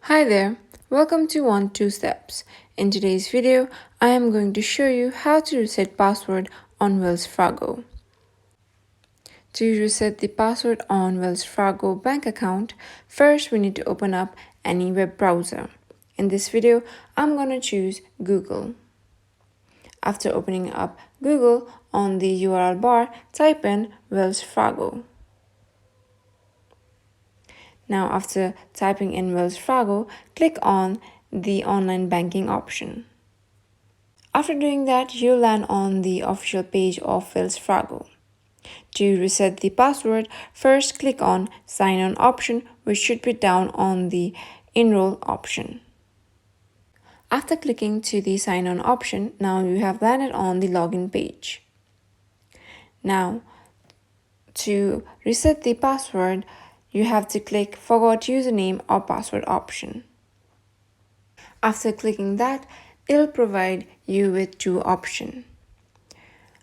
Hi there, welcome to 1-2 Steps. In today's video, I am going to show you how to reset password on Wells Fargo. To reset the password on Wells Fargo bank account, first we need to open up any web browser. In this video, I'm going to choose Google. After opening up Google, on the URL bar, type in Wells Fargo. Now, after typing in Wells Fargo, click on the online banking option. After doing that, you'll land on the official page of Wells Fargo. To reset the password, first click on Sign On option, which should be down on the Enroll option. After clicking to the Sign On option, now you have landed on the login page. Now, to reset the password, you have to click Forgot Username or Password option. After clicking that, it'll provide you with two options.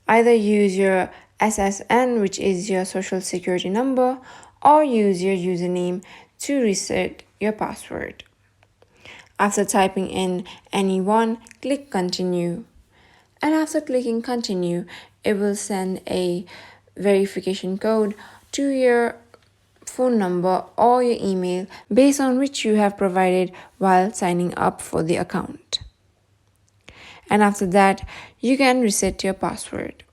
Either use your SSN, which is your social security number, or use your username to reset your password. After typing in any one, click Continue. And after clicking Continue, it will send a verification code to your phone number or your email based on which you have provided while signing up for the account. And after that, you can reset your password.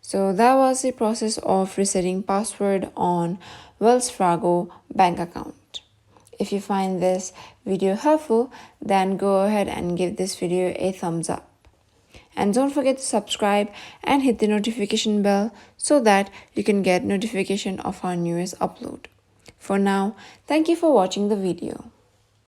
So that was the process of resetting password on Wells Fargo bank account. If you find this video helpful, then go ahead and give this video a thumbs up. And don't forget to subscribe and hit the notification bell so that you can get notification of our newest upload. For now, thank you for watching the video.